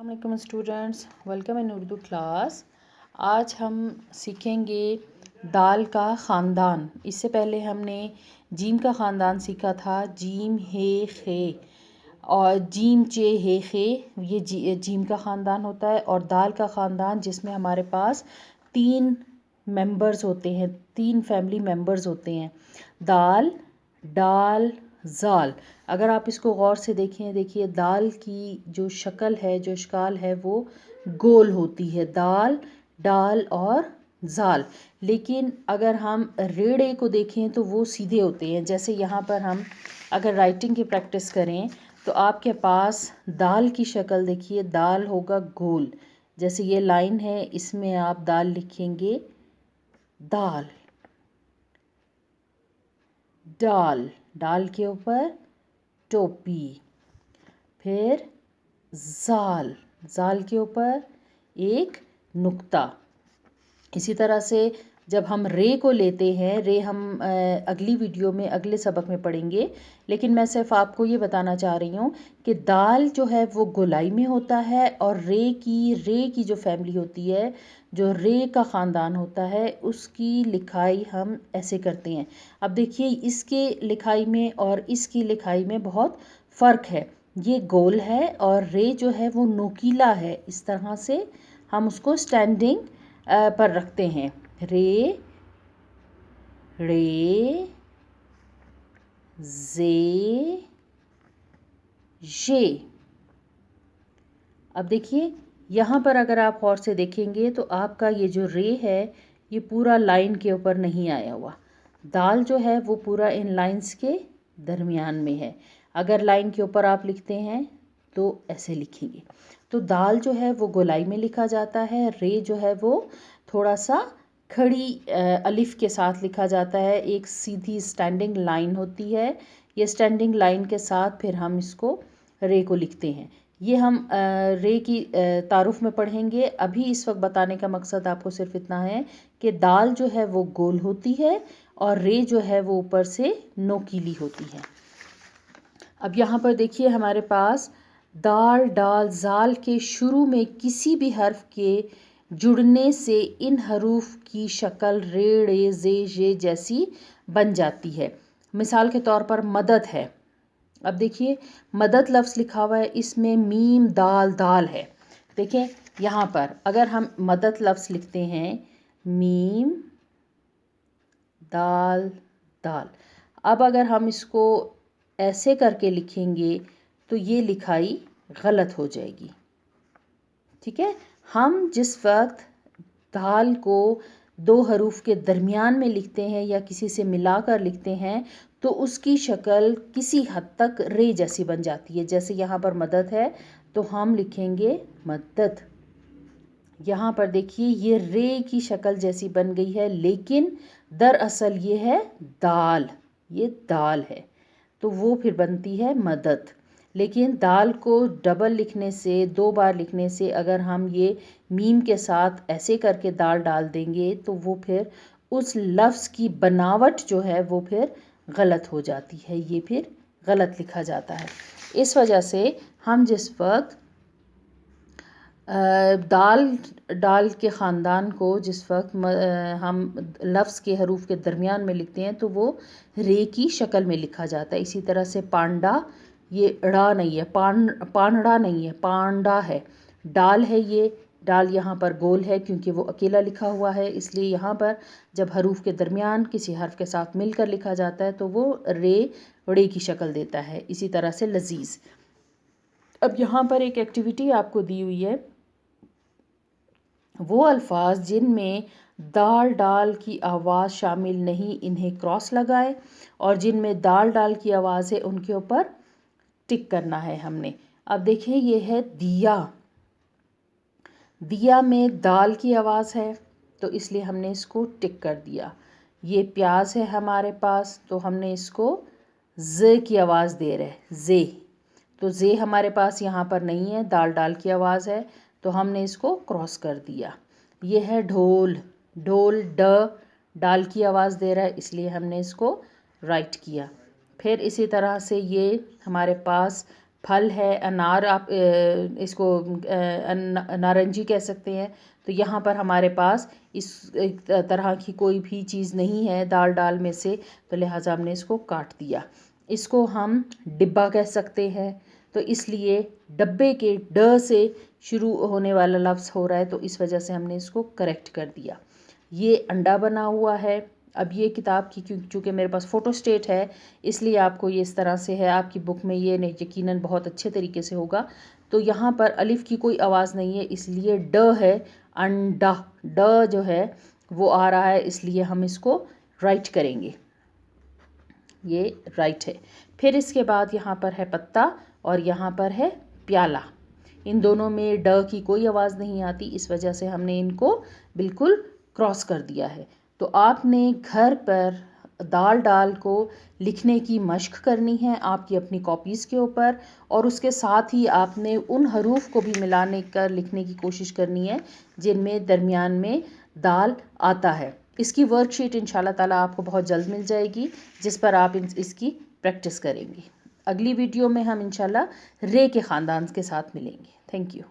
अस्सलाम students, welcome in Urdu class. आज हम सीखेंगे दाल का ख़ानदान। इससे पहले हमने जीम का ख़ानदान सीखा था, जीम हे खे और जीम चे हे खे। ये जीम का ख़ानदान होता है। और दाल का ख़ानदान जिसमें हमारे पास 3 मेंबर्स होते हैं, 3 फैमिली मेंबर्स होते हैं, दाल, डाल, ज़ाल। अगर आप इसको गौर से देखिए दाल की जो शक्ल है, जो शक्ल है वो गोल होती है, दाल, डाल और ज़ाल। लेकिन अगर हम रेड़े को देखें तो वो सीधे होते हैं। जैसे यहाँ पर हम अगर राइटिंग की प्रैक्टिस करें तो आपके पास दाल की शक्ल देखिए, दाल होगा गोल। जैसे ये लाइन है, इसमें आप दाल लिखेंगे, दाल, डाल, डाल के ऊपर टोपी, फिर ज़ाल, ज़ाल के ऊपर एक नुक्ता। इसी तरह से जब हम रे को लेते हैं, रे हम अगली वीडियो में, अगले सबक में पढ़ेंगे, लेकिन मैं सिर्फ आपको ये बताना चाह रही हूँ कि दाल जो है वो गोलाई में होता है और रे की जो फैमिली होती है, जो रे का ख़ानदान होता है, उसकी लिखाई हम ऐसे करते हैं। अब देखिए इसके लिखाई में और इसकी लिखाई में बहुत फ़र्क है। ये गोल है और रे जो है वो नोकीला है। इस तरह से हम उसको स्टैंडिंग पर रखते हैं। रे, रे, जे, जे। अब देखिए यहाँ पर अगर आप गौर से देखेंगे तो आपका ये जो रे है ये पूरा लाइन के ऊपर नहीं आया हुआ। दाल जो है वो पूरा इन लाइंस के दरमियान में है। अगर लाइन के ऊपर आप लिखते हैं तो ऐसे लिखेंगे। तो दाल जो है वो गोलाई में लिखा जाता है, रे जो है वो थोड़ा सा खड़ी अलिफ के साथ लिखा जाता है। एक सीधी स्टैंडिंग लाइन होती है, ये स्टैंडिंग लाइन के साथ फिर हम इसको रे को लिखते हैं। ये हम रे की तारुफ में पढ़ेंगे। अभी इस वक्त बताने का मकसद आपको सिर्फ इतना है कि दाल जो है वो गोल होती है और रे जो है वो ऊपर से नोकीली होती है। अब यहाँ पर देखिए हमारे पास दाल, डाल, ज़ाल के शुरू में किसी भी हर्फ के जुड़ने से इन हरूफ की शक्ल रे, रे, जे, जे जैसी बन जाती है। मिसाल के तौर पर मदद है। अब देखिए मदद लफ्ज़ लिखा हुआ है, इसमें मीम दाल दाल है। देखें यहाँ पर अगर हम मदद लफ्ज़ लिखते हैं, मीम दाल दाल। अब अगर हम इसको ऐसे करके लिखेंगे तो ये लिखाई गलत हो जाएगी। ठीक है, हम जिस वक्त दाल को 2 हरूफ के दरमियान में लिखते हैं या किसी से मिलाकर लिखते हैं तो उसकी शक्ल किसी हद तक रे जैसी बन जाती है। जैसे यहाँ पर मदद है तो हम लिखेंगे मदद। यहाँ पर देखिए ये रे की शक्ल जैसी बन गई है, लेकिन दरअसल ये है दाल, ये दाल है, तो वो फिर बनती है मदद। लेकिन दाल को डबल लिखने से, 2 बार लिखने से अगर हम ये मीम के साथ ऐसे करके दाल डाल देंगे तो वो फिर उस लफ्ज़ की बनावट जो है वो फिर गलत हो जाती है, ये फिर गलत लिखा जाता है। इस वजह से हम जिस वक्त दाल डाल के ख़ानदान को जिस वक्त हम लफ्ज़ के हरूफ के दरमियान में लिखते हैं तो वो रे की शक्ल में लिखा जाता है। इसी तरह से पांडा, ये ड़ा नहीं है, पांडा नहीं है, पांडा है। डाल है, ये डाल यहाँ पर गोल है क्योंकि वो अकेला लिखा हुआ है, इसलिए यहाँ पर जब हरूफ के दरमियान किसी हर्फ के साथ मिलकर लिखा जाता है तो वो रे की शक्ल देता है। इसी तरह से लजीज़। अब यहाँ पर एक एक्टिविटी आपको दी हुई है, वो अल्फाज जिनमें दाल डाल की आवाज़ शामिल नहीं इन्हें क्रॉस लगाए और जिनमें दाल डाल की आवाज़ है उनके ऊपर टिक करना है हमने। अब देखिए ये है दिया, दिया में दाल की आवाज़ है तो इसलिए हमने इसको टिक कर दिया। ये प्याज है हमारे पास तो हमने इसको ज की आवाज़ दे रहे, जे, तो जे हमारे पास यहाँ पर नहीं है, दाल डाल की आवाज़ है तो हमने इसको क्रॉस कर दिया। ये है ढोल, ढोल ड डाल की आवाज़ दे रहा है इसलिए हमने इसको राइट किया। फिर इसी तरह से ये हमारे पास फल है, अनार आप इसको नारंगी कह सकते हैं। तो यहाँ पर हमारे पास इस एक तरह की कोई भी चीज़ नहीं है दाल में से, तो लिहाजा हमने इसको काट दिया। इसको हम डिब्बा कह सकते हैं, तो इसलिए डब्बे के ड से शुरू होने वाला लफ्ज़ हो रहा है, तो इस वजह से हमने इसको करेक्ट कर दिया। ये अंडा बना हुआ है। अब ये किताब की चूँकि मेरे पास फ़ोटो स्टेट है, इसलिए आपको ये इस तरह से है। आपकी बुक में ये नहीं यकीनन बहुत अच्छे तरीके से होगा। तो यहाँ पर अलिफ़ की कोई आवाज़ नहीं है, इसलिए ड है। अंडा, ड जो है वो आ रहा है, इसलिए हम इसको राइट करेंगे। ये राइट है। फिर इसके बाद यहाँ पर है पत्ता और यहाँ पर है प्याला। इन दोनों में ड की कोई आवाज़ नहीं आती, इस वजह से हमने इनको बिल्कुल क्रॉस कर दिया है। तो आपने घर पर दाल को लिखने की मश्क करनी है आपकी अपनी कॉपीज़ के ऊपर, और उसके साथ ही आपने उन हरूफ को भी मिलाने कर लिखने की कोशिश करनी है जिनमें दरमियान में दाल आता है। इसकी वर्कशीट इंशाल्लाह ताला आपको बहुत जल्द मिल जाएगी, जिस पर आप इसकी प्रैक्टिस करेंगे। अगली वीडियो में हम इंशाल्लाह रे के ख़ानदान के साथ मिलेंगे। Thank you.